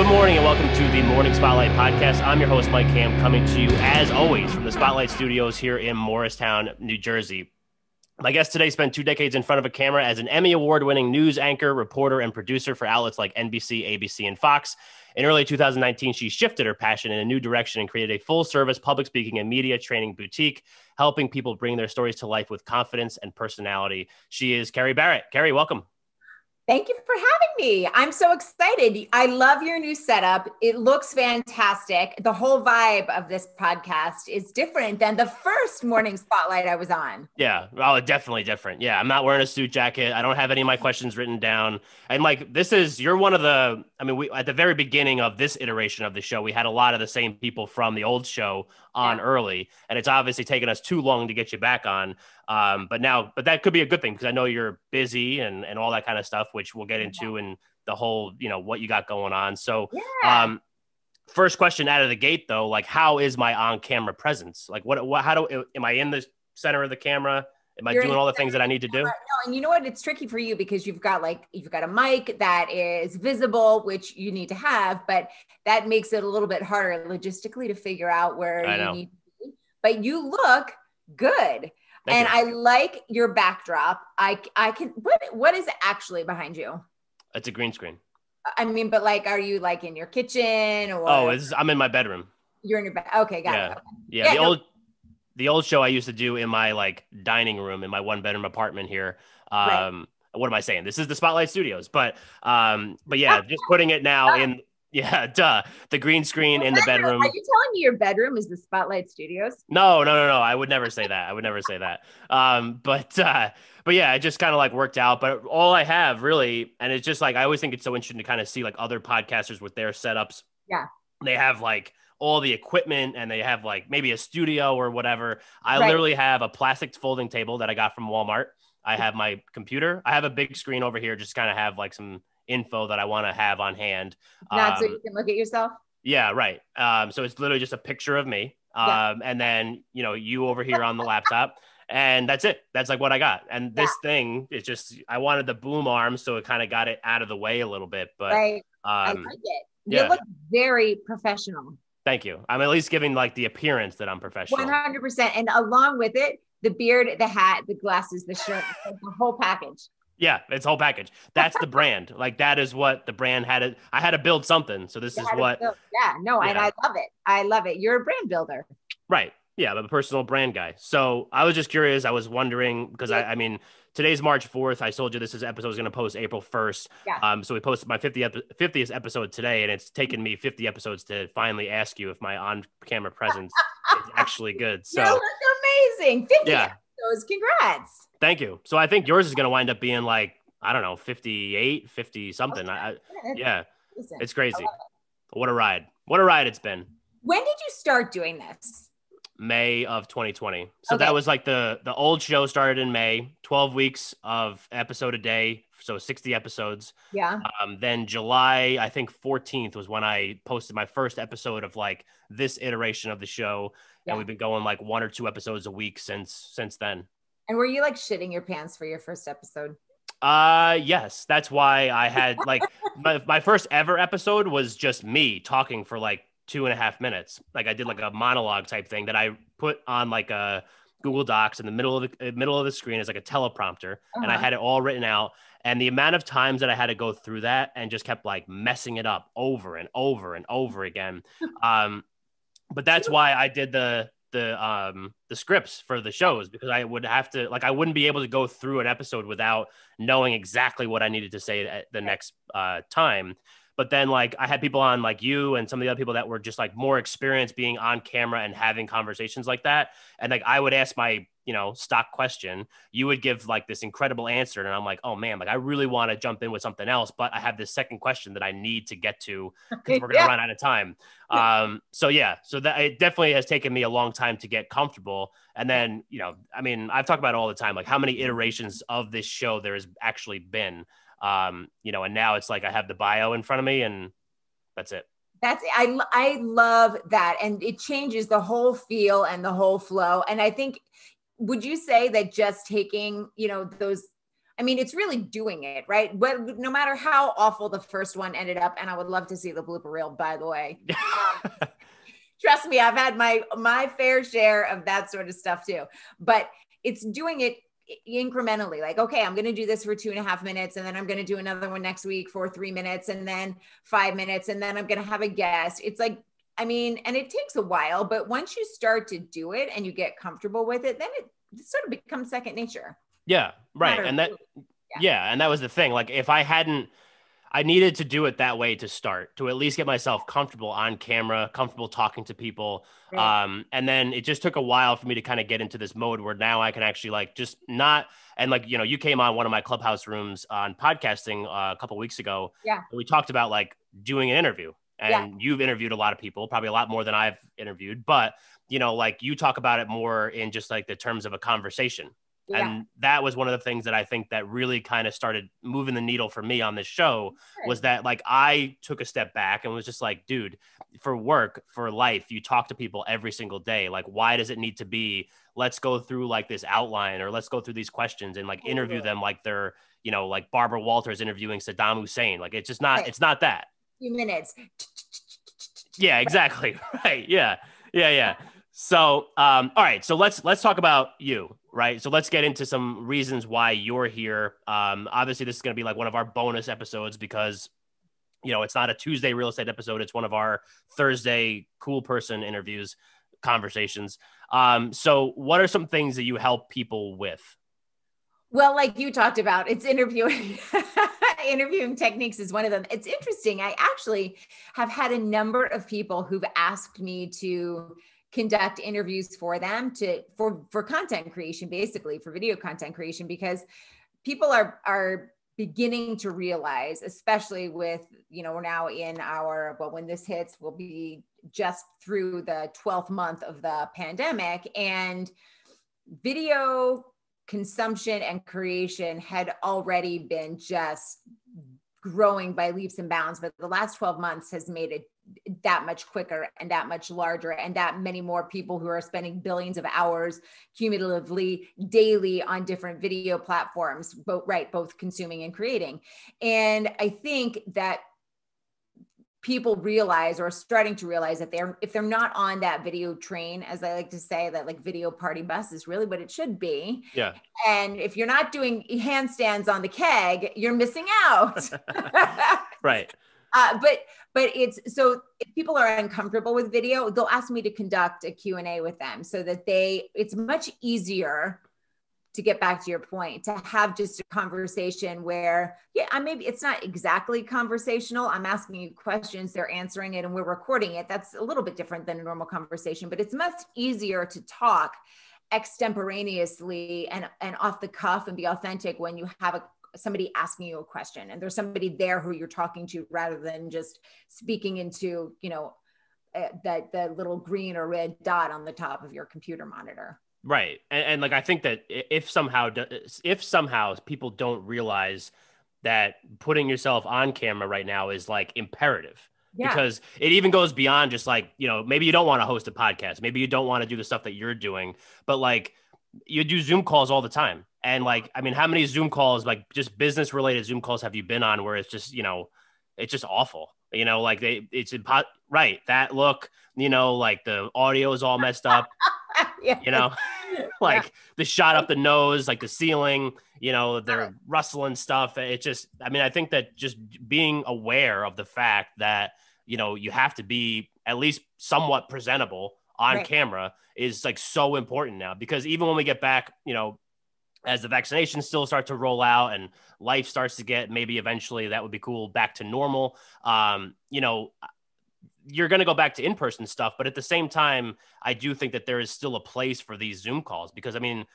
morning and welcome to the Morning Spotlight Podcast. I'm your host, Mike Ham, coming to you as always from the Spotlight Studios here in Morristown, New Jersey. My guest today spent 2 decades in front of a camera as an Emmy Award-winning news anchor, reporter, and producer for outlets like NBC, ABC, and Fox. In early 2019, she shifted her passion in a new direction and created a full-service public speaking and media training boutique, helping people bring their stories to life with confidence and personality. She is Kerry Barrett. Kerry, welcome. Thank you for having me. I'm so excited. I love your new setup. It looks fantastic. The whole vibe of this podcast is different than the first Morning Spotlight I was on. Yeah, well, definitely different. Yeah, I'm not wearing a suit jacket. I don't have any of my questions written down. And like, you're one of the, we at the very beginning of this iteration of the show, we had a lot of the same people from the old show on early, and it's obviously taken us too long to get you back on. But that could be a good thing because I know you're busy and all that kind of stuff, which we'll get into in the whole, what you got going on. So, first question out of the gate though, like, how is my on-camera presence? Like am I in the center of the camera? Am I doing all the things that I need to do? No, and you know what? It's tricky for you because you've got a mic that is visible, which you need to have, but that makes it a little bit harder logistically to figure out where you need to be. But you look good. And I like your backdrop. What is actually behind you? It's a green screen. But like, are you like in your kitchen or? Oh, I'm in my bedroom. You're in your bed. Okay. Got it. Okay. Yeah. The old show I used to do in my like dining room in my 1-bedroom apartment here. Right. What am I saying? This is the Spotlight Studios, but yeah, just putting it now in. Yeah, the green screen in the bedroom. Are you telling me your bedroom is the Spotlight Studios? No. I would never say that. But yeah, it just kind of like worked out. But all I have really, and it's just like, I always think it's so interesting to kind of see like other podcasters with their setups. Yeah. They have like all the equipment and they have like maybe a studio or whatever. I literally have a plastic folding table that I got from Walmart. I have my computer. I have a big screen over here, just kind of have like some info that I want to have on hand. Not so you can look at yourself? Yeah, right. So it's literally just a picture of me. And then, you over here on the laptop. And that's it. That's like what I got. And this thing is just, I wanted the boom arm, so it kind of got it out of the way a little bit. But I like it. You look very professional. Thank you. I'm at least giving like the appearance that I'm professional. 100%. And along with it, the beard, the hat, the glasses, the shirt, the whole package. Yeah, it's a whole package. That's the brand. Like that is what the brand had. I had to build something. So this is what. And I love it. I love it. You're a brand builder. Right. Yeah, I'm a personal brand guy. So I was just curious. I was wondering because today's March 4th. I told you this episode is going to post April 1st. Yeah. So we posted my 50th episode today, and it's taken me 50 episodes to finally ask you if my on-camera presence is actually good. So you look amazing. 50 episodes. Congrats. Thank you. So I think yours is going to wind up being like, I don't know, 58, 50 something. It's crazy. What a ride. What a ride it's been. When did you start doing this? May of 2020. So that was like the old show started in May, 12 weeks of episode a day. So 60 episodes. Yeah. Then July, I think 14th was when I posted my first episode of like this iteration of the show. Yeah. And we've been going like 1 or 2 episodes a week since then. And were you like shitting your pants for your first episode? Yes. That's why I had like my first ever episode was just me talking for like 2.5 minutes. Like I did like a monologue type thing that I put on like a Google Docs in the middle of the screen as like a teleprompter. And I had it all written out. And the amount of times that I had to go through that and just kept like messing it up over and over and over again. But that's why I did the scripts for the shows, because I would have to, like, I wouldn't be able to go through an episode without knowing exactly what I needed to say at the next time. But then like I had people on like you and some of the other people that were just like more experienced being on camera and having conversations like that. And like I would ask my, stock question, you would give like this incredible answer. And I'm like, oh man, like I really want to jump in with something else, but I have this second question that I need to get to because we're going to run out of time. So that it definitely has taken me a long time to get comfortable. And then, I've talked about it all the time, like how many iterations of this show there has actually been. And now it's like I have the bio in front of me and that's it. I love that. And it changes the whole feel and the whole flow. And I think, would you say that just taking, those, I mean, it's really doing it, right? But no matter how awful the first one ended up, and I would love to see the blooper reel, by the way. Trust me, I've had my fair share of that sort of stuff too. But it's doing it incrementally. Like, okay, I'm going to do this for 2.5 minutes, and then I'm going to do another one next week for 3 minutes, and then 5 minutes, and then I'm going to have a guest. It's like, I mean, and it takes a while, but once you start to do it and you get comfortable with it, then it sort of becomes second nature. Yeah, right. And that, yeah, and that was the thing. Like, if I needed to do it that way to start, to at least get myself comfortable on camera, comfortable talking to people. Right. And then it just took a while for me to kind of get into this mode where now I can actually like just not, and like, you came on one of my Clubhouse rooms on podcasting a couple of weeks ago. Yeah. We talked about like doing an interview, and you've interviewed a lot of people, probably a lot more than I've interviewed, but like you talk about it more in just like the terms of a conversation. Yeah. And that was one of the things that I think that really kind of started moving the needle for me on this show was that like I took a step back and was just like, dude, for work, for life, you talk to people every single day. Like, why does it need to be, let's go through like this outline or let's go through these questions and like interview them like they're, like Barbara Walters interviewing Saddam Hussein. Like, it's just not, it's not that. Few minutes. Yeah, exactly. Right. Yeah. Yeah. Yeah. So, all right. So let's talk about you, right? So let's get into some reasons why you're here. Obviously this is going to be like one of our bonus episodes because, it's not a Tuesday real estate episode. It's one of our Thursday cool person interviews, conversations. So what are some things that you help people with? Well, like you talked about, it's interviewing. Interviewing techniques is one of them. It's interesting. I actually have had a number of people who've asked me to conduct interviews for them for content creation, basically for video content creation, because people are beginning to realize, especially with, we're now in when this hits, we'll be just through the 12th month of the pandemic, and video consumption and creation had already been just growing by leaps and bounds, but the last 12 months has made it that much quicker and that much larger, and that many more people who are spending billions of hours cumulatively daily on different video platforms, both consuming and creating. And I think that people realize, or starting to realize, that if they're not on that video train, as I like to say, that like video party bus is really what it should be. Yeah. And if you're not doing handstands on the keg, you're missing out. Right. But it's, so if people are uncomfortable with video, they'll ask me to conduct a Q&A with them so that it's much easier, to get back to your point, to have just a conversation where, maybe it's not exactly conversational. I'm asking you questions, they're answering it, and we're recording it. That's a little bit different than a normal conversation, but it's much easier to talk extemporaneously and off the cuff and be authentic when you have somebody asking you a question and there's somebody there who you're talking to, rather than just speaking into, the little green or red dot on the top of your computer monitor. Right. And like, I think that if somehow people don't realize that putting yourself on camera right now is like imperative, because it even goes beyond just like, maybe you don't want to host a podcast. Maybe you don't want to do the stuff that you're doing, but like you do Zoom calls all the time. And like, I mean, how many Zoom calls, like just business related Zoom calls, have you been on where it's just, it's just awful, like right. That look, like the audio is all messed up. Like the shot up the nose, like the ceiling, they're rustling stuff. It just, I mean, I think that just being aware of the fact that, you have to be at least somewhat presentable on camera is like so important now, because even when we get back, as the vaccinations still start to roll out and life starts to get, maybe eventually that would be cool, back to normal, you're going to go back to in-person stuff. But at the same time, I do think that there is still a place for these Zoom calls, because I mean,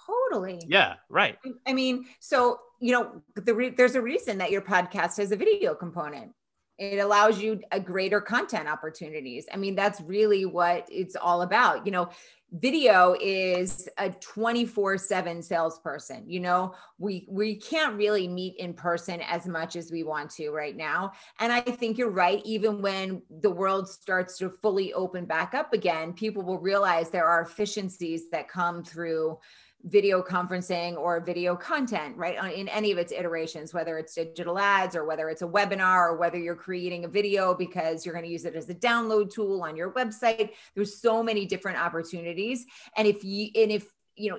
totally. Yeah. Right. I mean, so, there's a reason that your podcast has a video component. It allows you a greater content opportunities. I mean, that's really what it's all about. Video is a 24/7 salesperson. We can't really meet in person as much as we want to right now. And I think you're right. Even when the world starts to fully open back up again, people will realize there are efficiencies that come through video conferencing or video content, right? In any of its iterations, whether it's digital ads or whether it's a webinar or whether you're creating a video because you're going to use it as a download tool on your website. There's so many different opportunities. And if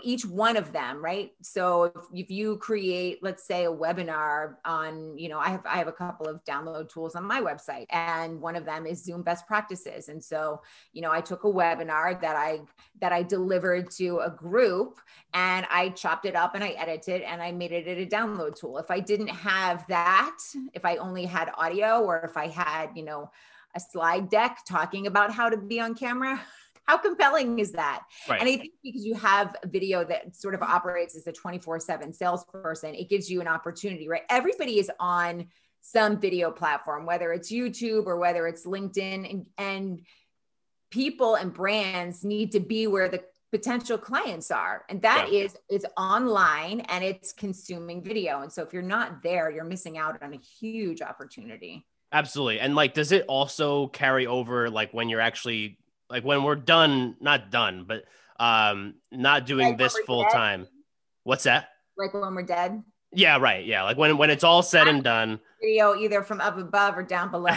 each one of them, right? So if you create, let's say, a webinar on, I have a couple of download tools on my website, and one of them is Zoom best practices. And so, I took a webinar that I delivered to a group, and I chopped it up and I edited and I made it a download tool. If I didn't have that, if I only had audio, or if I had, a slide deck talking about how to be on camera, how compelling is that? Right. And I think because you have a video that sort of operates as a 24/7 salesperson, it gives you an opportunity, right? Everybody is on some video platform, whether it's YouTube or whether it's LinkedIn, and people and brands need to be where the potential clients are. And that is online, and it's consuming video. And so if you're not there, you're missing out on a huge opportunity. Absolutely. And does it also carry over, when you're actually, when we're not done, but not doing this full time? What's that? Like when we're dead? Yeah, right. Yeah. When it's all said and done. Video either from up above or down below.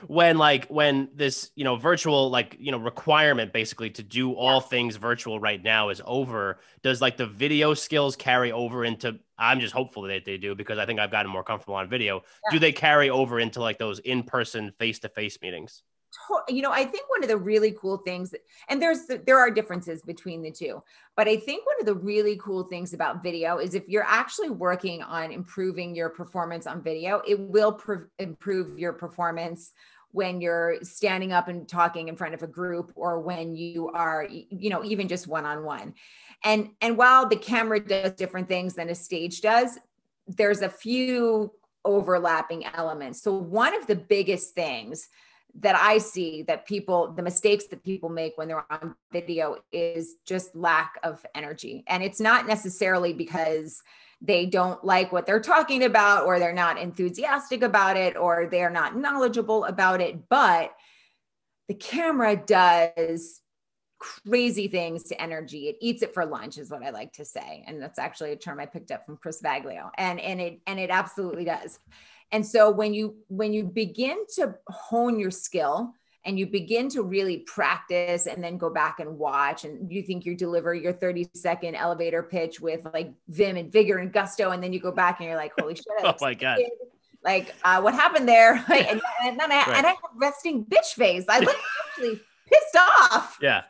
When this, virtual, requirement basically to do all things virtual right now is over, does the video skills carry over into, I'm just hopeful that they do, because I think I've gotten more comfortable on video. Yeah. Do they carry over into those in-person face-to-face meetings? I think one of the really cool things, and there are differences between the two, but I think one of the really cool things about video is if you're actually working on improving your performance on video, it will improve your performance when you're standing up and talking in front of a group, or when you are, even just one-on-one. And while the camera does different things than a stage does, there's a few overlapping elements. So one of the biggest things that I see the mistakes that people make when they're on video is just lack of energy. And it's not necessarily because they don't like what they're talking about, or they're not enthusiastic about it, or they're not knowledgeable about it, but the camera does crazy things to energy. It eats it for lunch, is what I like to say. And that's actually a term I picked up from Chris Vaglio. And it absolutely does. And so when you begin to hone your skill, and you begin to really practice and then go back and watch, and you think you deliver your 30-second elevator pitch with vim and vigor and gusto, and then you go back and you're like, holy shit. Oh my God. What happened there? And then I have resting bitch face. I look actually pissed off. Yeah.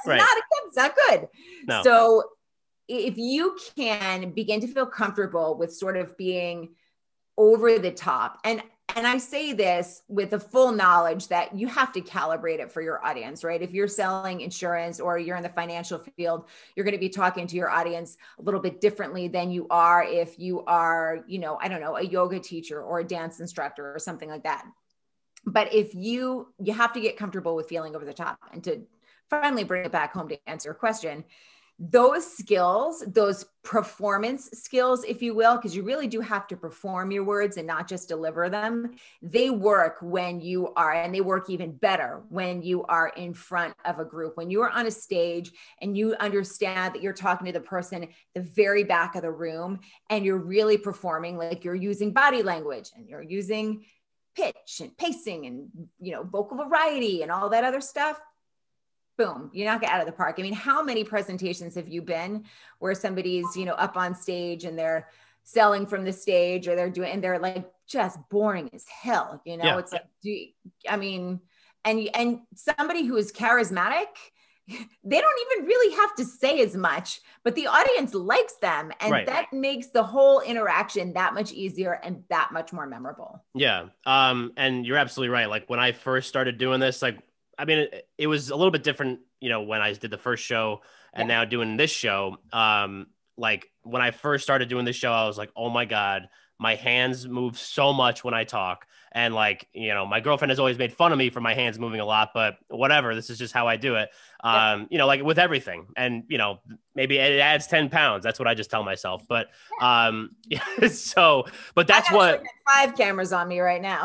That's not good. No. So if you can begin to feel comfortable with sort of being over the top, and I say this with the full knowledge that you have to calibrate it for your audience, right? If you're selling insurance or you're in the financial field, you're going to be talking to your audience a little bit differently than you are if you are, a yoga teacher or a dance instructor or something like that. But if you have to get comfortable with feeling over the top. And to finally bring it back home to answer your question, those skills, those performance skills, if you will, because you really do have to perform your words and not just deliver them. They work when you are, and they work even better when you are in front of a group, when you are on a stage and you understand that you're talking to the person at the very back of the room, and you're really performing, like you're using body language and you're using pitch and pacing and, vocal variety and all that other stuff. Boom, you knock it out of the park. I mean, how many presentations have you been where somebody's, up on stage and they're selling from the stage, or they're just boring as hell, Yeah. It's and somebody who is charismatic, they don't even really have to say as much, but the audience likes them. And that makes the whole interaction that much easier and that much more memorable. Yeah. And you're absolutely right. When I first started doing this, it was a little bit different, when I did the first show and now doing this show. When I first started doing this show, I was like, oh my God, my hands move so much when I talk. And my girlfriend has always made fun of me for my hands moving a lot, but whatever, this is just how I do it. With everything. And, maybe it adds 10 pounds. That's what I just tell myself. But, but that's what 5 cameras on me right now.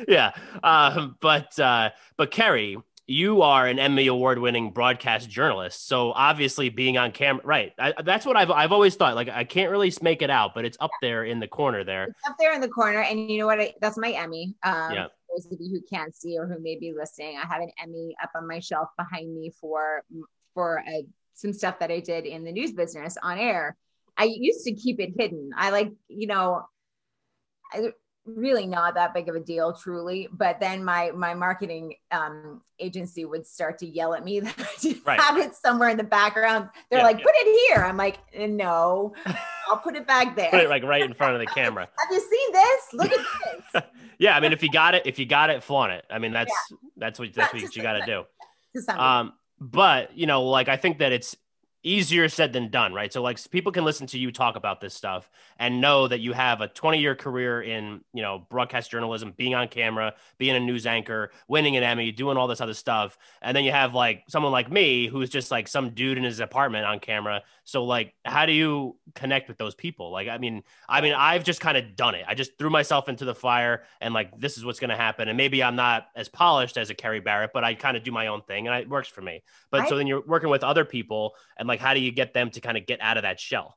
Yeah. But Kerry, you are an Emmy award-winning broadcast journalist, so obviously being on camera, right? That's what I've always thought. Like, I can't really make it out, but it's up there in the corner there. It's up there in the corner, and you know what? That's my Emmy. Yeah. For those of you who can't see or who may be listening, I have an Emmy up on my shelf behind me for some stuff that I did in the news business on air. I used to keep it hidden. I really not that big of a deal, truly. But then my marketing agency would start to yell at me that I have it somewhere in the background. They're like, put it here. I'm like, no, I'll put it back there. Put it like right in front of the camera. Have you seen this? Look at this. Yeah, I mean, if you got it, flaunt it. I mean, that's what you got to do. But like, I think that it's easier said than done, right? So like, people can listen to you talk about this stuff and know that you have a 20-year career in, broadcast journalism, being on camera, being a news anchor, winning an Emmy, doing all this other stuff. And then you have like someone like me, who's just like some dude in his apartment on camera. So like, how do you connect with those people? Like, I mean, I've just kind of done it. I just threw myself into the fire and like, this is what's going to happen. And maybe I'm not as polished as a Kerry Barrett, but I kind of do my own thing and it works for me. But so then you're working with other people and like, how do you get them to kind of get out of that shell?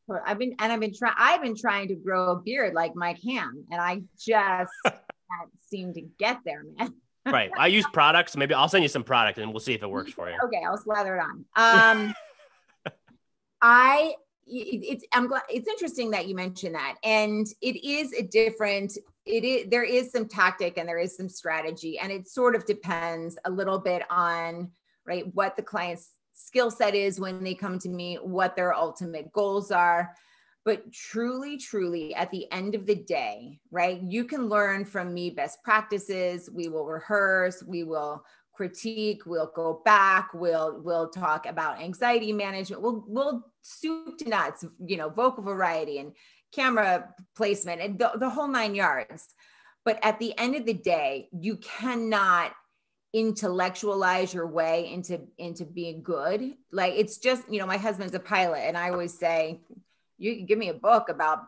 Well, I've been trying to grow a beard like Mike Hamm, and I just can't seem to get there, man. Right. I use products. Maybe I'll send you some product and we'll see if it works for you. Okay. I'll slather it on. It's interesting that you mentioned that. And it is there is some tactic and there is some strategy, and it sort of depends a little bit on, right, what the client's skill set is when they come to me, what their ultimate goals are. But truly, truly, at the end of the day, right, you can learn from me best practices. We will rehearse, we will critique, we'll go back, we'll talk about anxiety management, we'll soup to nuts, vocal variety and camera placement and the whole 9 yards. But at the end of the day, you cannot intellectualize your way into being good. Like, it's just, my husband's a pilot, and I always say, you can give me a book about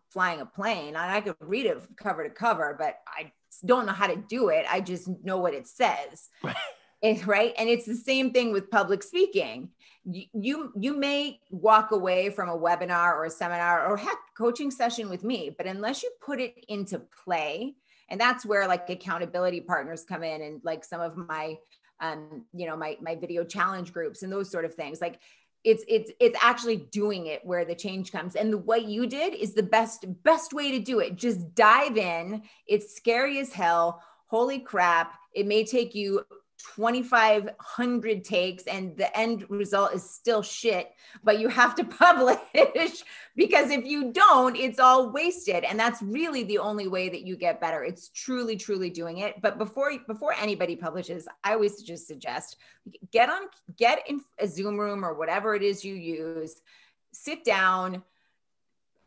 flying a plane and I could read it cover to cover, but I don't know how to do it. I just know what it says. Right. And it's the same thing with public speaking. You may walk away from a webinar or a seminar or heck, coaching session with me, but unless you put it into play, and that's where like accountability partners come in, and like some of my, my video challenge groups and those sort of things. Like, it's actually doing it where the change comes. And what you did is the best way to do it. Just dive in. It's scary as hell. Holy crap. It may take you 2,500 takes and the end result is still shit, but you have to publish, because if you don't, it's all wasted. And that's really the only way that you get better. It's truly, truly doing it. But before anybody publishes, I always just suggest get in a Zoom room or whatever it is you use, sit down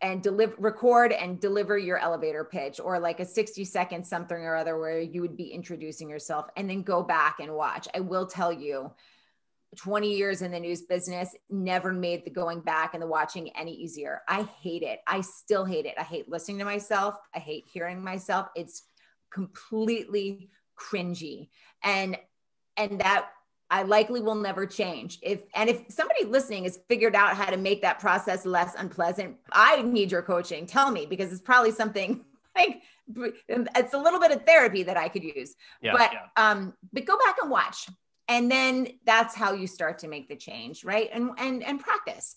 and record and deliver your elevator pitch, or like a 60-second something or other where you would be introducing yourself, and then go back and watch. I will tell you, 20 years in the news business never made the going back and the watching any easier. I hate it. I still hate it. I hate listening to myself. I hate hearing myself. It's completely cringy. And that I likely will never change. If somebody listening has figured out how to make that process less unpleasant, I need your coaching. Tell me, because it's probably something like, it's a little bit of therapy that I could use. But go back and watch. And then that's how you start to make the change, right? And practice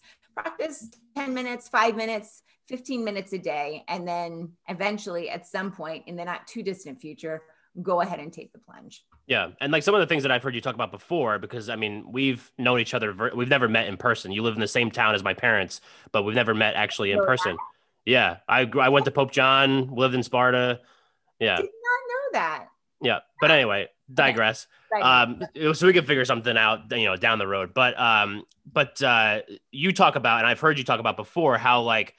10 minutes, 5 minutes, 15 minutes a day. And then eventually at some point in the not too distant future, go ahead and take the plunge. Yeah. And like some of the things that I've heard you talk about before, because I mean, we've known each other. We've never met in person. You live in the same town as my parents, but we've never met actually in person. Yeah. I went to Pope John, lived in Sparta. Yeah. Did not know that. Yeah. But anyway, digress. So we can figure something out, down the road. But you talk about, and I've heard you talk about before, how like,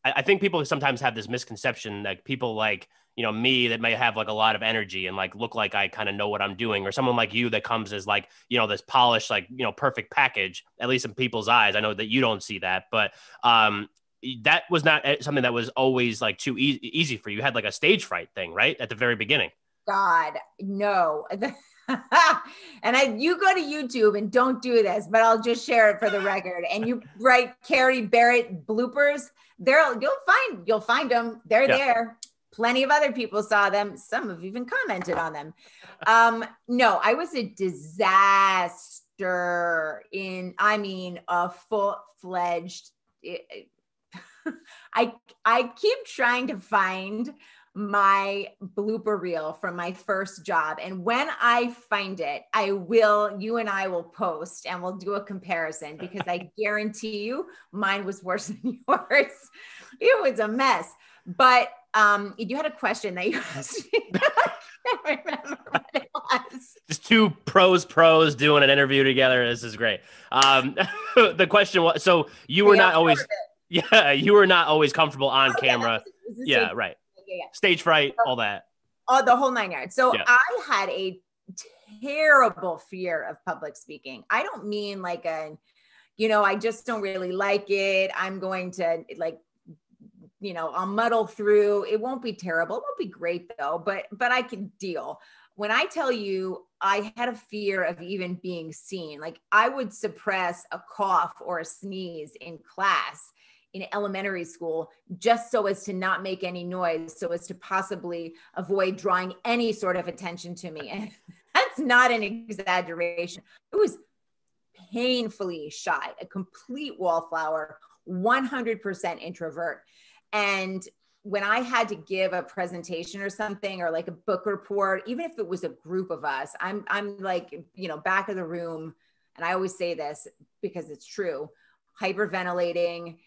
I think people sometimes have this misconception that people like, me that may have like a lot of energy and like look like I kind of know what I'm doing, or someone like you that comes as like, this polished, like, perfect package, at least in people's eyes. I know that you don't see that, but that was not something that was always like too easy for you. You had like a stage fright thing, right? At the very beginning. God, no. And you go to YouTube and don't do this, but I'll just share it for the record. And you write Kerry Barrett bloopers. You'll find them. They're there. Plenty of other people saw them. Some have even commented on them. No, I was a disaster a full-fledged. I keep trying to find my blooper reel from my first job. And when I find it, you and I will post and we'll do a comparison, because I guarantee you mine was worse than yours. It was a mess. But you had a question that you asked me. I can't remember what it was. Just two pros doing an interview together. This is great. The question was, so you were not always, you were not always comfortable on camera. Yeah, right. Yeah. Stage fright, all that. Oh, the whole 9 yards. So I had a terrible fear of public speaking. I don't mean like I just don't really like it. I'm going to I'll muddle through. It won't be terrible. It won't be great though, but I can deal. When I tell you I had a fear of even being seen, like I would suppress a cough or a sneeze in class in elementary school, just so as to not make any noise, so as to possibly avoid drawing any sort of attention to me. And that's not an exaggeration. It was painfully shy, a complete wallflower, 100% introvert. And when I had to give a presentation or something, or like a book report, even if it was a group of us, I'm like, back of the room. And I always say this because it's true, hyperventilating,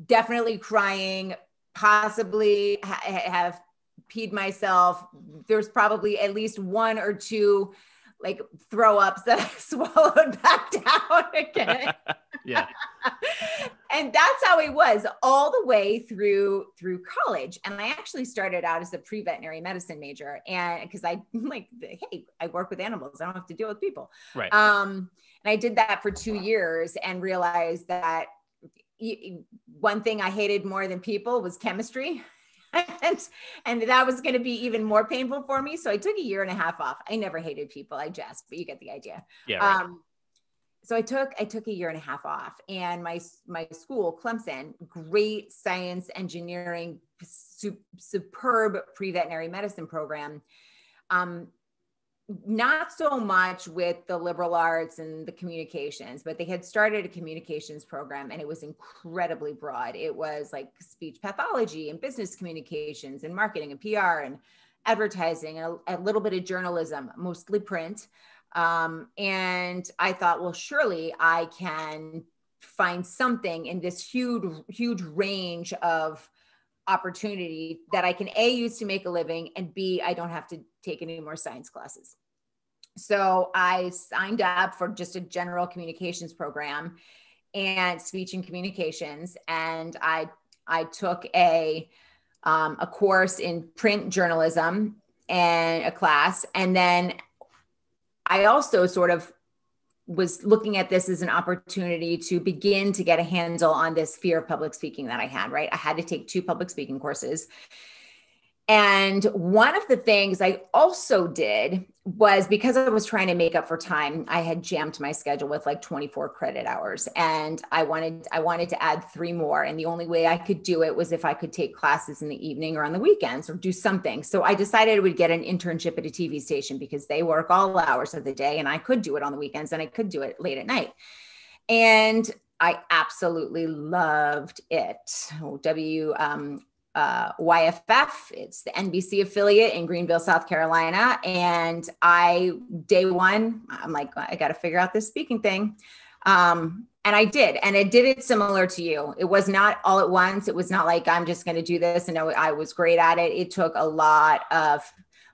definitely crying, possibly have peed myself. There's probably at least one or two like throw ups that I swallowed back down again. Yeah. And that's how it was all the way through college. And I actually started out as a pre-veterinary medicine major, and because I like, hey, I work with animals, I don't have to deal with people. Right. And I did that for 2 years and realized that one thing I hated more than people was chemistry. And that was going to be even more painful for me. So I took 1.5 years off. I never hated people. I jest, but you get the idea. Yeah. Right. So I took 1.5 years off, and my school, Clemson, great science, engineering, superb pre-veterinary medicine program. Not so much with the liberal arts and the communications, but they had started a communications program, and it was incredibly broad. It was like speech pathology and business communications and marketing and PR and advertising and a little bit of journalism, mostly print. And I thought, well, surely I can find something in this huge range of opportunity that I can A, use to make a living, and B, I don't have to take any more science classes. So I signed up for just a general communications program and speech and communications. And I took a course in print journalism and a class. And then I also sort of was looking at this as an opportunity to begin to get a handle on this fear of public speaking that I had, right? I had to take 2 public speaking courses. And one of the things I also did was, because I was trying to make up for time, I had jammed my schedule with like 24 credit hours, and I wanted to add 3 more. And the only way I could do it was if I could take classes in the evening or on the weekends or do something. So I decided I would get an internship at a TV station, because they work all hours of the day, and I could do it on the weekends and I could do it late at night. And I absolutely loved it. YFF, it's the NBC affiliate in Greenville, South Carolina. And day one, I'm like, I got to figure out this speaking thing. And I did. And I did it similar to you. It was not all at once. It was not like, I'm just going to do this. And I was great at it. It took a lot of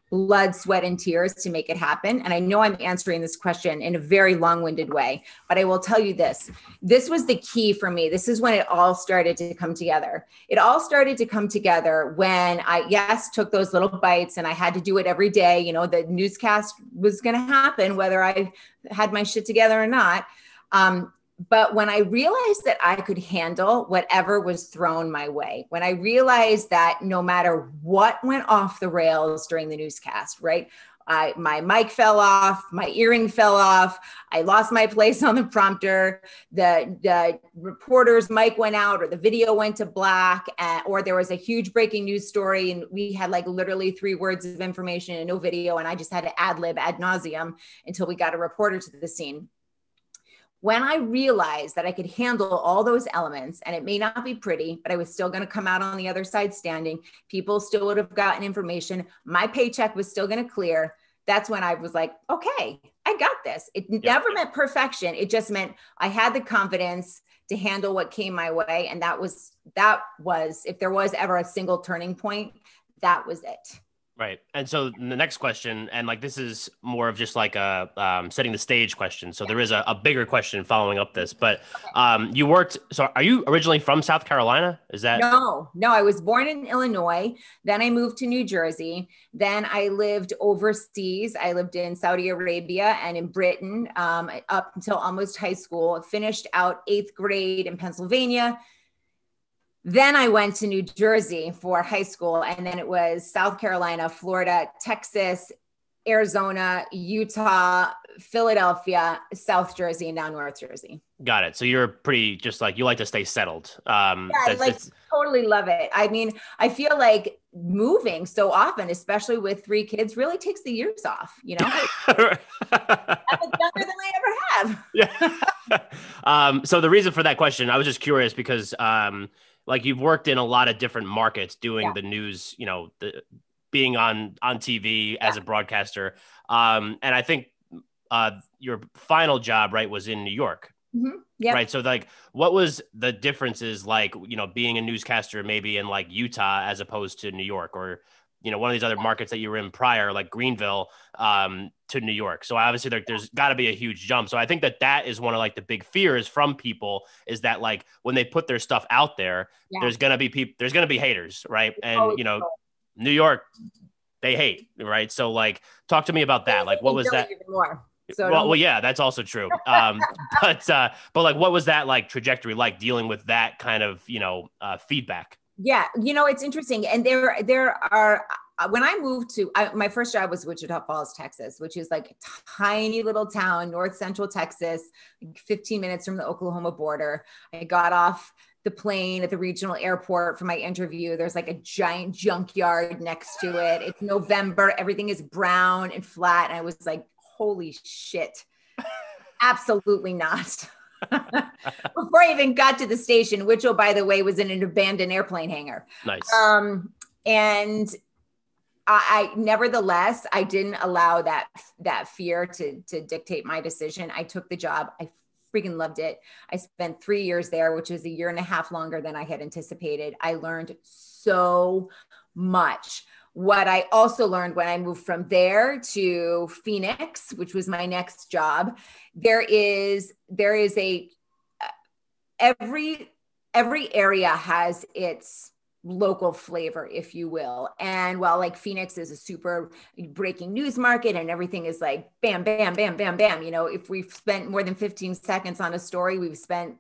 blood, sweat, and tears to make it happen. And I know I'm answering this question in a very long-winded way, but I will tell you this. This was the key for me. This is when it all started to come together. It all started to come together when I, took those little bites, and I had to do it every day. The newscast was going to happen, whether I had my shit together or not. But when I realized that I could handle whatever was thrown my way, when I realized that no matter what went off the rails during the newscast, right? My mic fell off, my earring fell off, I lost my place on the prompter, the reporter's mic went out, or the video went to black, or there was a huge breaking news story and we had like literally 3 words of information and no video, and I just had to ad lib ad nauseum until we got a reporter to the scene. When I realized that I could handle all those elements, and it may not be pretty, but I was still going to come out on the other side standing, people still would have gotten information, my paycheck was still going to clear. That's when I was like, okay, I got this. It never meant perfection. It just meant I had the confidence to handle what came my way. And that was, if there was ever a single turning point, that was it. Right. And so the next question, and like this is more of just like a setting the stage question. So there is a bigger question following up this, but you worked. So are you originally from South Carolina? Is that? No, I was born in Illinois. Then I moved to New Jersey. Then I lived overseas. I lived in Saudi Arabia and in Britain up until almost high school. Finished out 8th grade in Pennsylvania. Then I went to New Jersey for high school, and then it was South Carolina, Florida, Texas, Arizona, Utah, Philadelphia, South Jersey, and now North Jersey. Got it. So you're pretty just like, you like to stay settled. I totally love it. I mean, I feel like moving so often, especially with 3 kids, really takes the years off, you know? I'm younger than I ever have. Yeah. So the reason for that question, I was just curious because like you've worked in a lot of different markets doing the news, you know, being on TV as a broadcaster. And I think your final job, right, was in New York. Mm-hmm. Yeah. Right. So like, what was the differences like, you know, being a newscaster maybe in like Utah as opposed to New York, or, you know, one of these other markets that you were in prior, like Greenville, to New York. So obviously there's got to be a huge jump. So I think that is one of like the big fears from people, is that like when they put their stuff out there, there's going to be people, there's going to be haters. Right. And, you know, New York, they hate. Right. So like, talk to me about that. Like, what was that? So well, yeah, that's also true. But like, what was that like trajectory like, dealing with that kind of, you know, feedback? Yeah. You know, it's interesting. And there are, when I moved to, my first job was Wichita Falls, Texas, which is like a tiny little town, north central Texas, 15 minutes from the Oklahoma border. I got off the plane at the regional airport for my interview. There's like a giant junkyard next to it. It's November. Everything is brown and flat. And I was like, holy shit. Absolutely not. Before I even got to the station, which, oh, by the way, was in an abandoned airplane hangar. Nice. And I nevertheless, I didn't allow that fear to dictate my decision. I took the job. I freaking loved it. I spent 3 years there, which is 1.5 years longer than I had anticipated. I learned so much. What I also learned when I moved from there to Phoenix, which was my next job, there is every area has its local flavor, if you will. And while like Phoenix is a super breaking news market and everything is like bam, bam, bam, bam, bam, you know, if we've spent more than 15 seconds on a story, we've spent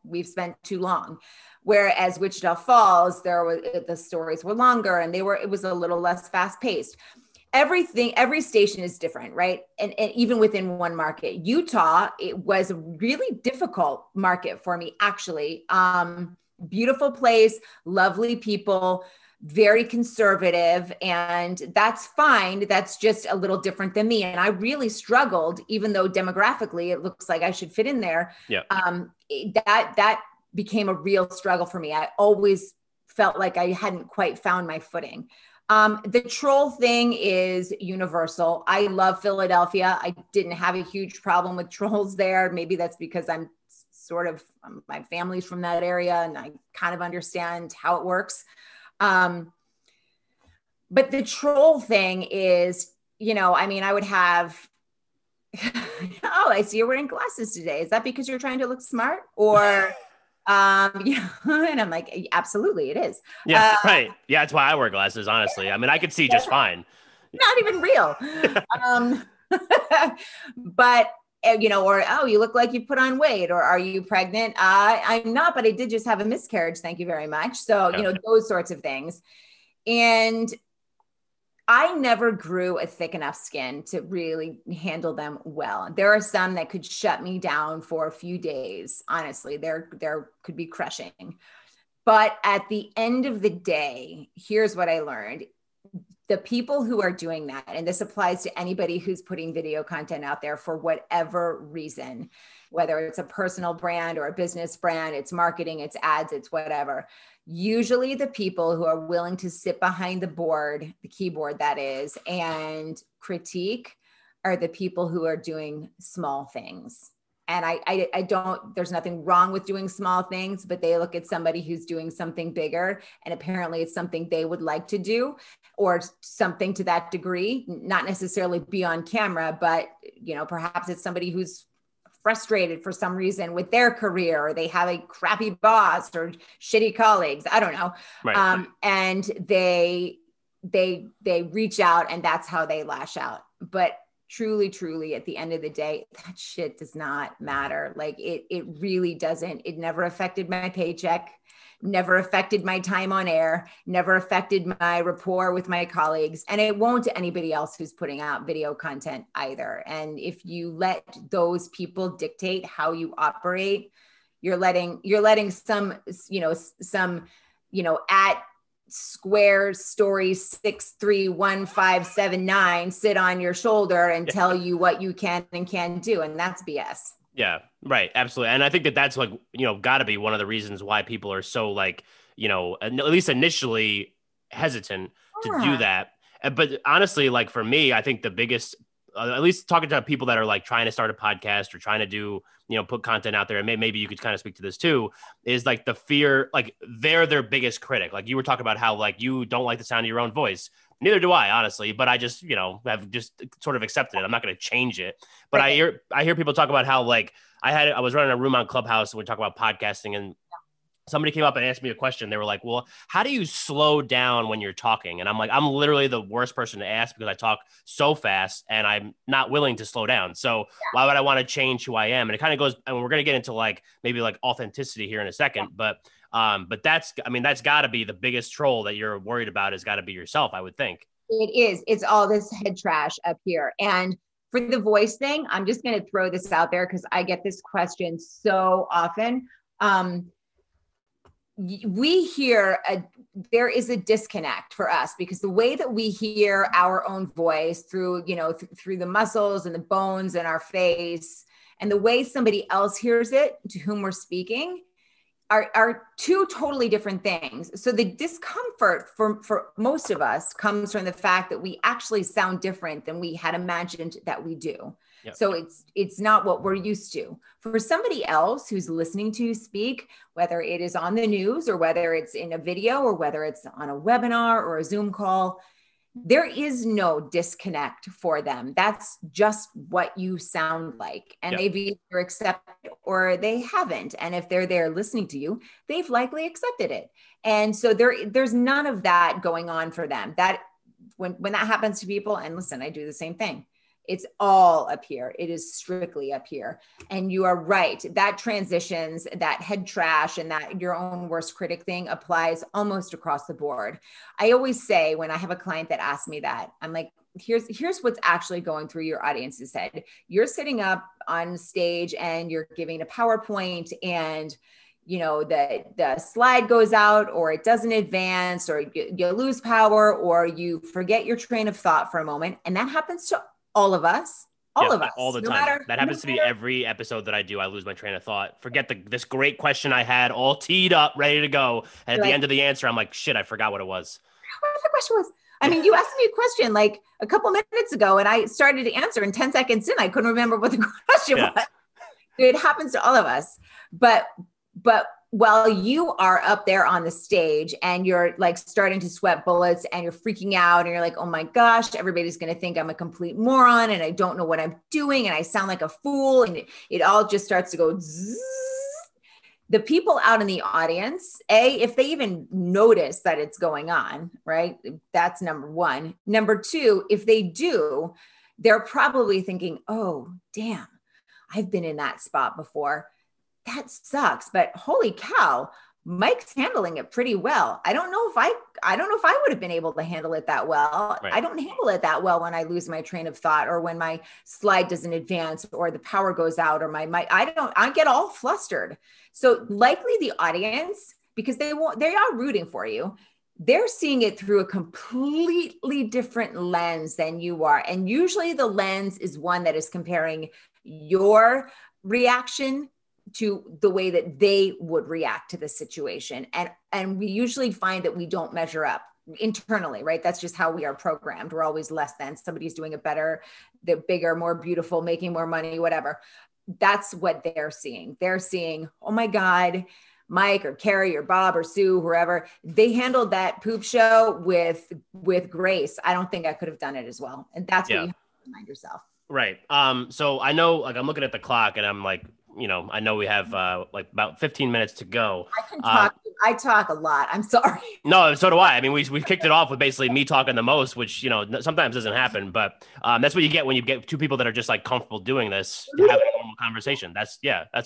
too long. Whereas Wichita Falls, the stories were longer and it was a little less fast paced. Every station is different, right? And even within one market, Utah, it was a really difficult market for me, actually. Beautiful place, lovely people, very conservative, and that's fine. That's just a little different than me. And I really struggled, even though demographically it looks like I should fit in there. Yeah. That became a real struggle for me. I always felt like I hadn't quite found my footing. The troll thing is universal. I love Philadelphia. I didn't have a huge problem with trolls there. Maybe that's because my family's from that area and I kind of understand how it works. But the troll thing is, you know, I mean, I would have, oh, I see you're wearing glasses today. Is that because you're trying to look smart? Or, yeah. And I'm like, absolutely, it is. Yeah, right. Yeah, that's why I wear glasses, honestly. I mean, I could see just fine. Not even real. But you know, or, oh, you look like you put on weight, or are you pregnant? I'm not, but I did just have a miscarriage. Thank you very much. So, you know, those sorts of things. And I never grew a thick enough skin to really handle them well. There are some that could shut me down for a few days. Honestly, there could be crushing. But at the end of the day, here's what I learned. The people who are doing that, and this applies to anybody who's putting video content out there for whatever reason, whether it's a personal brand or a business brand, it's marketing, it's ads, it's whatever. Usually the people who are willing to sit behind the board, the keyboard that is, and critique are the people who are doing small things. And I don't, there's nothing wrong with doing small things, but they look at somebody who's doing something bigger, and apparently it's something they would like to do, or something to that degree, not necessarily be on camera, but, you know, perhaps it's somebody who's frustrated for some reason with their career, or they have a crappy boss or shitty colleagues. I don't know. Right. And they reach out, and that's how they lash out. But truly, at the end of the day, that shit does not matter. Like it really doesn't. It never affected my paycheck, never affected my time on air, never affected my rapport with my colleagues. And it won't to anybody else who's putting out video content either. And if you let those people dictate how you operate, you're letting some at square story 631579 sit on your shoulder and tell you what you can and can't do. And that's BS. Yeah, right. Absolutely. And I think that that's like, you know, gotta be one of the reasons why people are so like, you know, at least initially hesitant to do that. But honestly, like for me, I think the biggest, at least talking to people that are like trying to start a podcast or trying to do, you know, put content out there, and maybe you could kind of speak to this too, is like the fear, like they're their biggest critic. Like you were talking about how like you don't like the sound of your own voice. Neither do I, honestly, but I just, you know, have just sort of accepted it. I'm not going to change it. But right. I hear people talk about how like I was running a room on Clubhouse and we talk about podcasting, and somebody came up and asked me a question. They were like, well, how do you slow down when you're talking? And I'm like, I'm literally the worst person to ask because I talk so fast and I'm not willing to slow down. So why would I want to change who I am? And it kind of goes, and we're going to get into like, maybe like authenticity here in a second, but that's gotta be the biggest troll that you're worried about, has got to be yourself, I would think. It is. It's all this head trash up here. And for the voice thing, I'm just going to throw this out there because I get this question so often. We hear there is a disconnect for us because the way that we hear our own voice through, you know, through the muscles and the bones in our face, and the way somebody else hears it to whom we're speaking are two totally different things. So the discomfort for most of us comes from the fact that we actually sound different than we had imagined that we do. Yep. So it's not what we're used to. For somebody else who's listening to you speak, whether it is on the news or whether it's in a video or whether it's on a webinar or a Zoom call, there is no disconnect for them. That's just what you sound like. And they've either accepted or they haven't. And if they're there listening to you, they've likely accepted it. And so there's none of that going on for them. That when that happens to people, and listen, I do the same thing. It's all up here. It is strictly up here. And you are right. That transitions, that head trash and that your own worst critic thing applies almost across the board. I always say when I have a client that asks me that, I'm like, here's what's actually going through your audience's head. You're sitting up on stage and you're giving a PowerPoint, and you know, the slide goes out or it doesn't advance, or you lose power, or you forget your train of thought for a moment. And that happens to all of us, all of us, all the time. That happens to me every episode that I do. I lose my train of thought, forget this great question I had all teed up, ready to go. And at the end of the answer, I'm like, shit, I forgot what it was. What the question was? I mean, you asked me a question like a couple minutes ago and I started to answer, and 10 seconds in, I couldn't remember what the question was. It happens to all of us. But while you are up there on the stage and you're like starting to sweat bullets and you're freaking out and you're like, oh my gosh, everybody's going to think I'm a complete moron and I don't know what I'm doing and I sound like a fool, and it all just starts to go zzz. The people out in the audience, if they even notice that it's going on, right? That's number one. Number two, if they do, they're probably thinking, oh, damn. I've been in that spot before. That sucks, but holy cow, Mike's handling it pretty well. I don't know if I would have been able to handle it that well. Right. I don't handle it that well when I lose my train of thought, or when my slide doesn't advance, or the power goes out, or I get all flustered. So likely the audience, because they are rooting for you, they're seeing it through a completely different lens than you are. And usually the lens is one that is comparing your reaction to the way that they would react to the situation. And we usually find that we don't measure up internally, right? That's just how we are programmed. We're always less than. Somebody's doing it better, they're bigger, more beautiful, making more money, whatever. That's what they're seeing. They're seeing, oh my God, Mike or Kerry or Bob or Sue, whoever, they handled that poop show with grace. I don't think I could have done it as well. And that's what you have to remind yourself. Right. So I know, like, I'm looking at the clock and I'm like, I know we have like about 15 minutes to go. I can talk. I talk a lot. I'm sorry. No, so do I. I mean, we've kicked it off with basically me talking the most, which, sometimes doesn't happen, but that's what you get when you get two people that are just like comfortable doing this, having a normal conversation. That's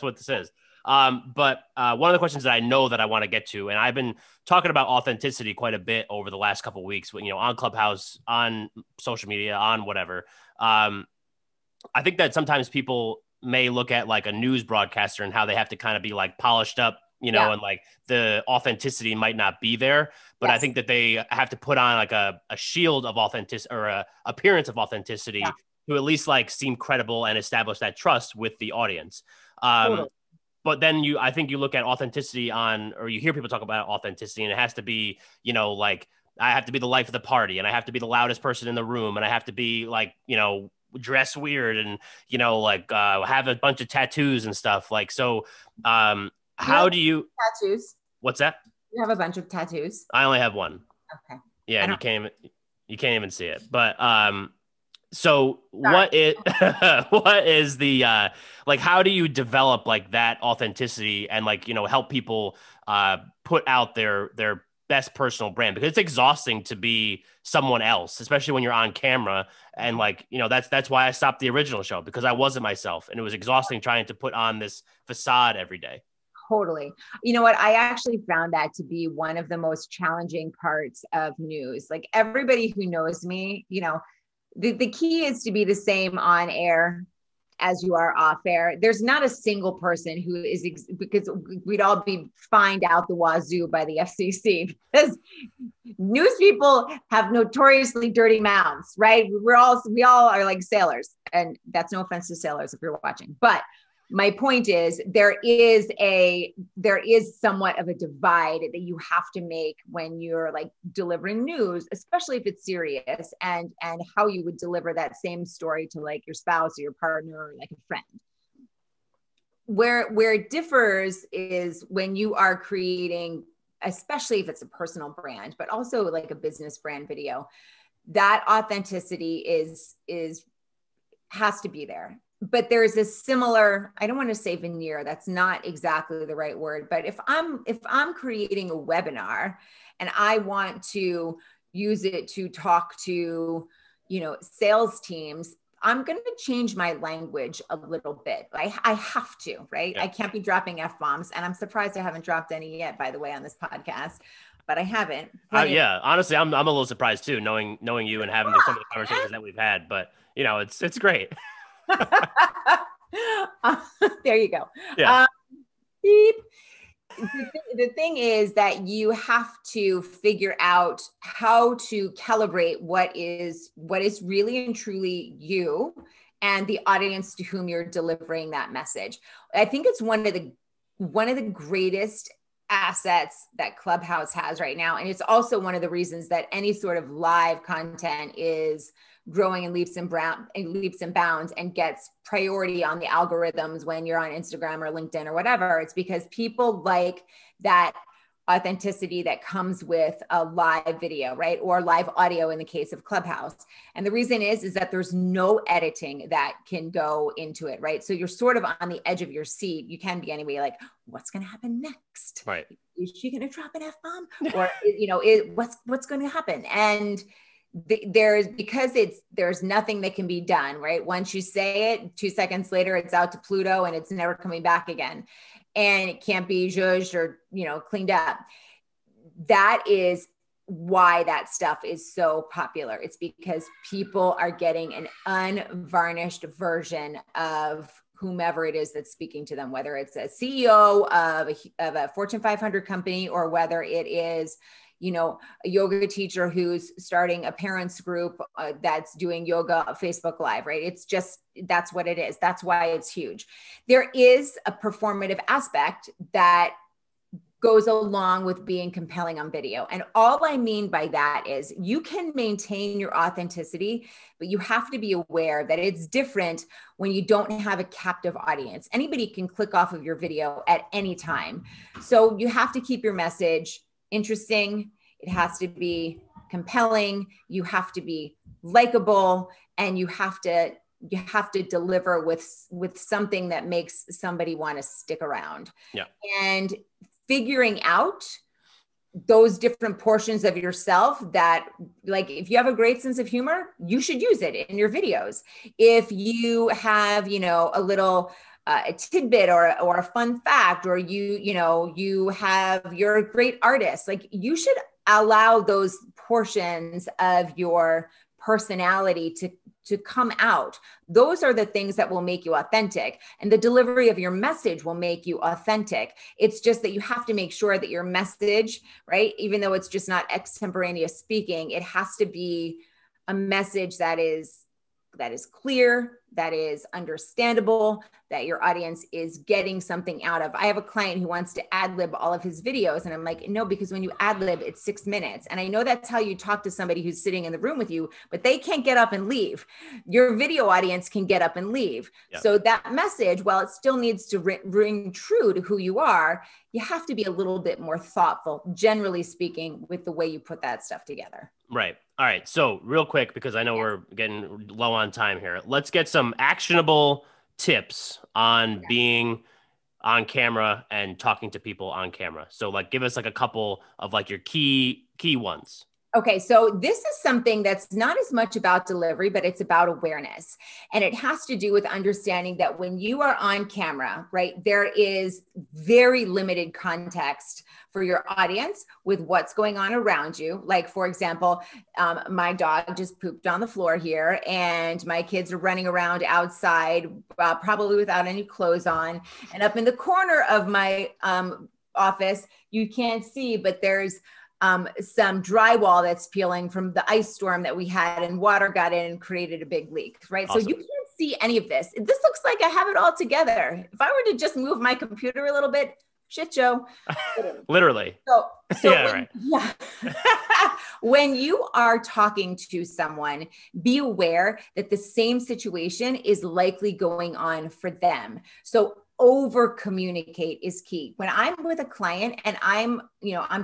what this is. But one of the questions that I know that I want to get to, and I've been talking about authenticity quite a bit over the last couple of weeks, on Clubhouse, on social media, on whatever. I think that sometimes people may look at like a news broadcaster and how they have to kind of be like polished up, and like the authenticity might not be there, but I think that they have to put on like a shield of authenticity, or a appearance of authenticity, to at least like seem credible and establish that trust with the audience. Totally. But then I think you look at authenticity or you hear people talk about authenticity, and it has to be, like, I have to be the life of the party, and I have to be the loudest person in the room, and I have to be like, dress weird, and like have a bunch of tattoos and stuff. Like, so how do you tattoos? What's that? You have a bunch of tattoos? I only have one. Okay. Yeah, and you can't even see it. But so what is the like, how do you develop like that authenticity and like, help people put out their best personal brand? Because it's exhausting to be someone else, especially when you're on camera. And like, that's why I stopped the original show, because I wasn't myself, and it was exhausting trying to put on this facade every day. Totally. You know what? I actually found that to be one of the most challenging parts of news. Like, everybody who knows me, the key is to be the same on air as you are off air. There's not a single person who is, because we'd all be fined out the wazoo by the FCC, because news people have notoriously dirty mouths, right? We all are like sailors, and that's no offense to sailors if you're watching, but my point is there is somewhat of a divide that you have to make when you're like delivering news, especially if it's serious, and how you would deliver that same story to like your spouse or your partner or like a friend. Where it differs is when you are creating, especially if it's a personal brand, but also like a business brand video, that authenticity has to be there. But there's a similar, I don't want to say veneer, that's not exactly the right word, but if I'm creating a webinar and I want to use it to talk to, sales teams, I'm going to change my language a little bit. I have to, right? Yeah. I can't be dropping F-bombs, and I'm surprised I haven't dropped any yet, by the way, on this podcast, but I haven't. Yeah, honestly, I'm a little surprised too, knowing you and having some of the conversations that we've had, but it's great. There you go. Yeah. Beep. The thing is that you have to figure out how to calibrate what is really and truly you and the audience to whom you're delivering that message. I think it's one of the greatest assets that Clubhouse has right now. And it's also one of the reasons that any sort of live content is growing in leaps and bounds and gets priority on the algorithms when you're on Instagram or LinkedIn or whatever. It's because people like that authenticity that comes with a live video, right? Or live audio in the case of Clubhouse. And the reason is that there's no editing that can go into it, right? So you're sort of on the edge of your seat. You can be anyway, like, what's going to happen next? Right. Is she going to drop an F-bomb? Or, what's going to happen? And there's nothing that can be done, right? Once you say it, 2 seconds later, it's out to Pluto and it's never coming back again. And it can't be judged or, cleaned up. That is why that stuff is so popular. It's because people are getting an unvarnished version of whomever it is that's speaking to them, whether it's a CEO of a Fortune 500 company, or whether it is, a yoga teacher who's starting a parents group that's doing yoga Facebook Live, right? It's just, that's what it is. That's why it's huge. There is a performative aspect that goes along with being compelling on video. And all I mean by that is you can maintain your authenticity, but you have to be aware that it's different when you don't have a captive audience. Anybody can click off of your video at any time. So you have to keep your message interesting. It has to be compelling. You have to be likable, and you have to deliver with something that makes somebody want to stick around. Yeah. And figuring out those different portions of yourself that, like, if you have a great sense of humor, you should use it in your videos. If you have, a little a tidbit or a fun fact, or you're a great artist, like, you should allow those portions of your personality to come out. Those are the things that will make you authentic, and the delivery of your message will make you authentic. It's just that you have to make sure that your message, right, even though it's just not extemporaneous speaking, it has to be a message that is clear, that is understandable, that your audience is getting something out of. I have a client who wants to ad-lib all of his videos. And I'm like, no, because when you ad-lib, it's 6 minutes. And I know that's how you talk to somebody who's sitting in the room with you, but they can't get up and leave. Your video audience can get up and leave. Yep. So that message, while it still needs to ring true to who you are, you have to be a little bit more thoughtful, generally speaking, with the way you put that stuff together. Right. All right. So real quick, because I know we're getting low on time here, let's get some actionable tips on being on camera and talking to people on camera. So, like, give us like a couple of like your key ones. Okay, so this is something that's not as much about delivery, but it's about awareness. And it has to do with understanding that when you are on camera, right, there is very limited context for your audience with what's going on around you. Like, for example, my dog just pooped on the floor here, and my kids are running around outside, probably without any clothes on. And up in the corner of my office, you can't see, but there's some drywall that's peeling from the ice storm that we had, and water got in and created a big leak, right? Awesome. So you can't see any of this. This looks like I have it all together. If I were to just move my computer a little bit, shit show. Literally. So yeah, when you are talking to someone, be aware that the same situation is likely going on for them. So over communicate is key. When I'm with a client and I'm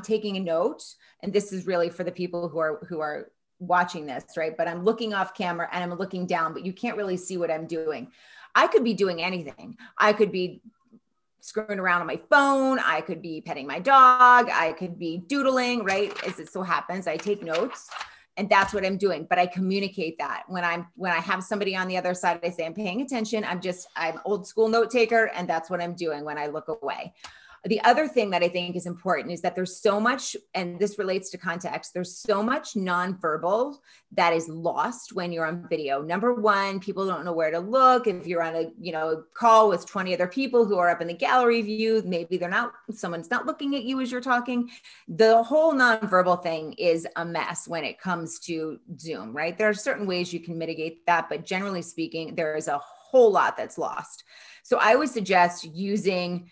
taking a note, and this is really for the people who are watching this, right? But I'm looking off camera and I'm looking down, but you can't really see what I'm doing. I could be doing anything. I could be screwing around on my phone. I could be petting my dog. I could be doodling, right? As it so happens, I take notes. And that's what I'm doing. But I communicate that when I have somebody on the other side, I say, I'm paying attention. I'm old school note taker. And that's what I'm doing when I look away. The other thing that I think is important is that there's so much, and this relates to context, there's so much nonverbal that is lost when you're on video. Number one, people don't know where to look. If you're on a call with 20 other people who are up in the gallery view, maybe someone's not looking at you as you're talking. The whole nonverbal thing is a mess when it comes to Zoom, right? There are certain ways you can mitigate that, but generally speaking, there is a whole lot that's lost. So I would suggest using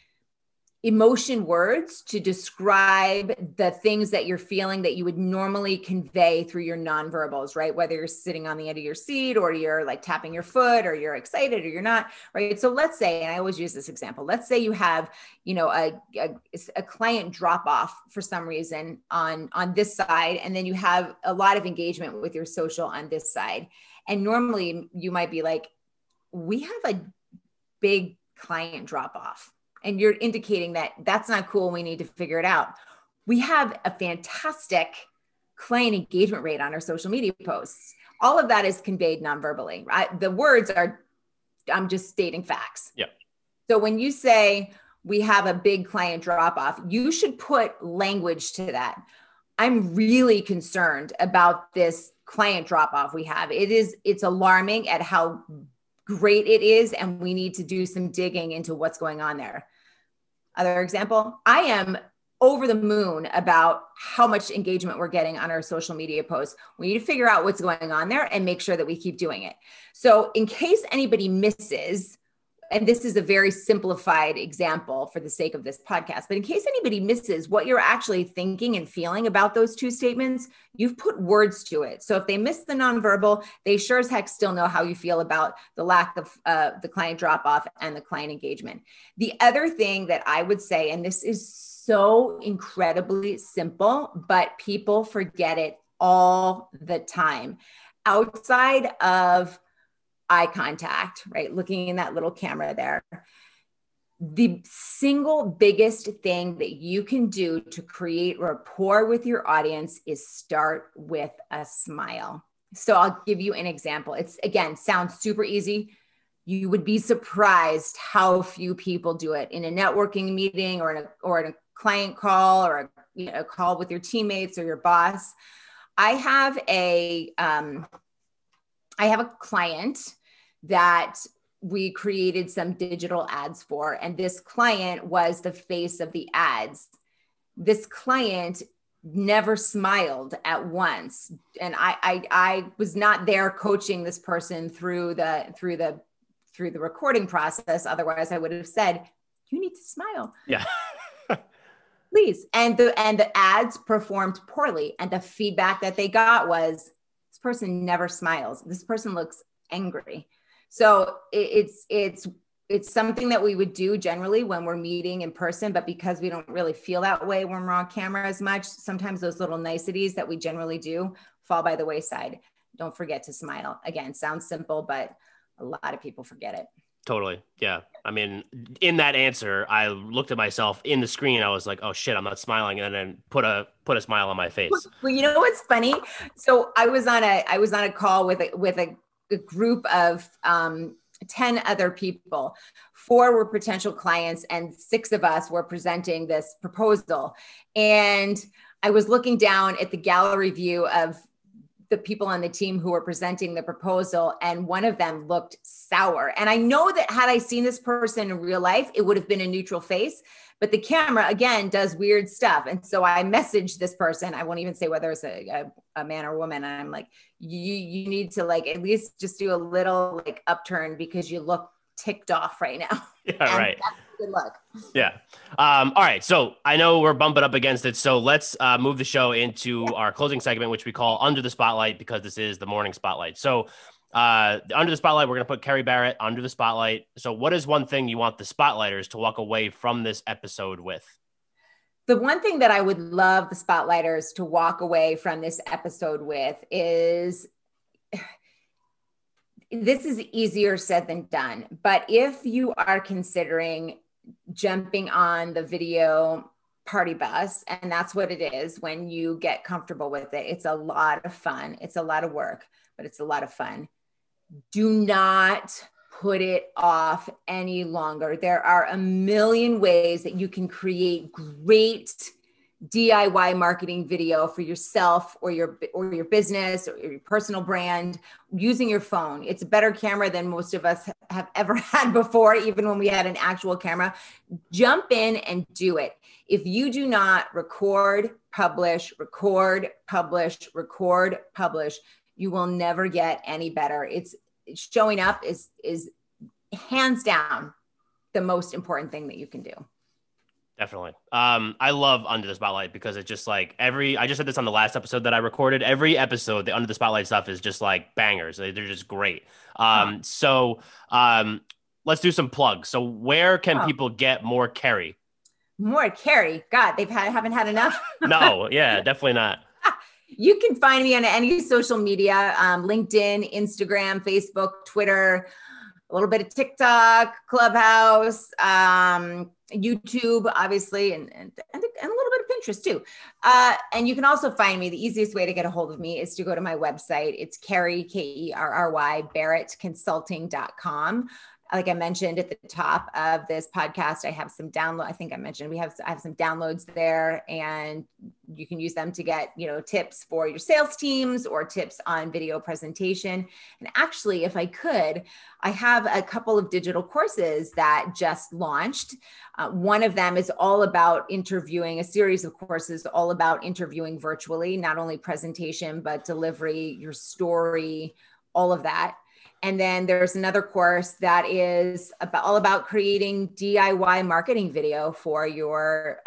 emotion words to describe the things that you're feeling that you would normally convey through your nonverbals, right? Whether you're sitting on the edge of your seat, or you're like tapping your foot, or you're excited, or you're not, right? So let's say, and I always use this example, let's say you have, a client drop off for some reason on this side, and then you have a lot of engagement with your social on this side. And normally you might be like, we have a big client drop off. And you're indicating that that's not cool. We need to figure it out. We have a fantastic client engagement rate on our social media posts. All of that is conveyed non-verbally, right? The words are, I'm just stating facts. Yeah. So when you say we have a big client drop off, you should put language to that. I'm really concerned about this client drop off we have. It's alarming at how great it is. And we need to do some digging into what's going on there. Other example, I am over the moon about how much engagement we're getting on our social media posts. We need to figure out what's going on there and make sure that we keep doing it. So in case anybody misses, and this is a very simplified example for the sake of this podcast, but in case anybody misses what you're actually thinking and feeling about those two statements, you've put words to it. So if they miss the nonverbal, they sure as heck still know how you feel about the lack of the client drop off and the client engagement. The other thing that I would say, and this is so incredibly simple, but people forget it all the time. Outside of eye contact, right? Looking in that little camera there. The single biggest thing that you can do to create rapport with your audience is start with a smile. So I'll give you an example. It's, again, sounds super easy. You would be surprised how few people do it in a networking meeting or in a client call or a call with your teammates or your boss. I have a client that we created some digital ads for, and this client was the face of the ads. This client never smiled at once, and I was not there coaching this person through the recording process. Otherwise, I would have said, "You need to smile." Yeah. Please. And the ads performed poorly, and the feedback that they got was, "This person never smiles. This person looks angry." So it's something that we would do generally when we're meeting in person, but because we don't really feel that way when we're on camera as much, sometimes those little niceties that we generally do fall by the wayside. Don't forget to smile. Again, sounds simple, but a lot of people forget it. Totally. Yeah. I mean, in that answer, I looked at myself in the screen. I was like, oh shit, I'm not smiling. And then put a smile on my face. Well, you know what's funny? So I was on a call with a group of 10 other people. 4 were potential clients and 6 of us were presenting this proposal. And I was looking down at the gallery view of the people on the team who were presenting the proposal, and one of them looked sour. And I know that had I seen this person in real life, it would have been a neutral face, but the camera, again, does weird stuff. And so I messaged this person. I won't even say whether it's a man or woman. And I'm like, you need to at least just do a little upturn because you look ticked off right now. Yeah, right. That's good luck. Yeah. All right. So I know we're bumping up against it. So let's move the show into our closing segment, which we call Under the Spotlight, because this is the morning spotlight. So under the spotlight, we're going to put Kerry Barrett under the spotlight. So what is one thing you want the spotlighters to walk away from this episode with? The one thing that I would love the spotlighters to walk away from this episode with is, this is easier said than done, but if you are considering jumping on the video party bus, and that's what it is when you get comfortable with it, it's a lot of fun. It's a lot of work, but it's a lot of fun. Do not put it off any longer. There are a million ways that you can create great DIY marketing video for yourself or your business or your personal brand using your phone. It's a better camera than most of us have ever had before, even when we had an actual camera. Jump in and do it. If you do not record, publish, you will never get any better. It's showing up is hands down the most important thing that you can do. Definitely. I love Under the Spotlight because it's just I just said this on the last episode that I recorded. Every episode, the Under the Spotlight stuff is just bangers. They're just great. So let's do some plugs. So where can people get more Kerry? More Kerry? God, haven't had enough. No, yeah, definitely not. You can find me on any social media, LinkedIn, Instagram, Facebook, Twitter, a little bit of TikTok, Clubhouse, YouTube, obviously, and a little bit of Pinterest too. And you can also find me. The easiest way to get a hold of me is to go to my website. It's Kerry, Kerry, BarrettConsulting.com. Like I mentioned at the top of this podcast, I have some download. I think I mentioned I have some downloads there, and you can use them to get, tips for your sales teams or tips on video presentation. And actually, if I could, I have a couple of digital courses that just launched. One of them is all about interviewing, a series of courses all about interviewing virtually, not only presentation, but delivery, your story, all of that. And then there's another course that is all about creating DIY marketing video for your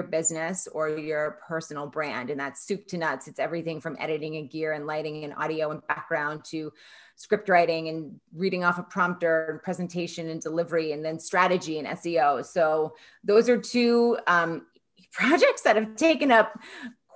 business or your personal brand. And that's soup to nuts. It's everything from editing and gear and lighting and audio and background to script writing and reading off a prompter and presentation and delivery, and then strategy and SEO. So those are two projects that have taken up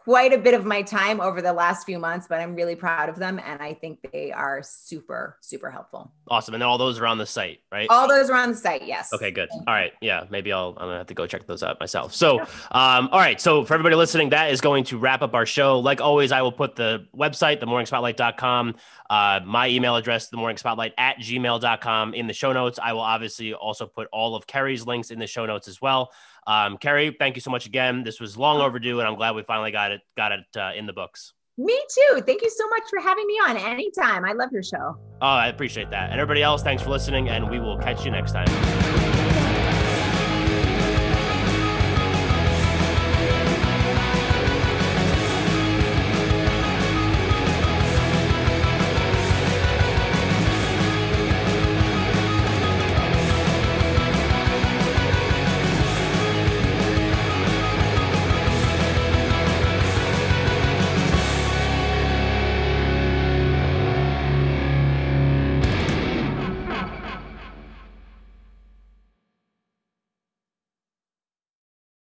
quite a bit of my time over the last few months, but I'm really proud of them. And I think they are super, super helpful. Awesome. And all those are on the site, right? All those are on the site. Yes. Okay, good. All right. Yeah. Maybe I'm going to have to go check those out myself. So, all right. So for everybody listening, that is going to wrap up our show. Like always, I will put the website, themorningspotlight.com, my email address, themorningspotlight@gmail.com in the show notes. I will obviously also put all of Kerry's links in the show notes as well. Kerry, thank you so much again. This was long overdue, and I'm glad we finally got it in the books. Me too. Thank you so much for having me on anytime. I love your show. Oh, I appreciate that. And everybody else, thanks for listening, and we will catch you next time.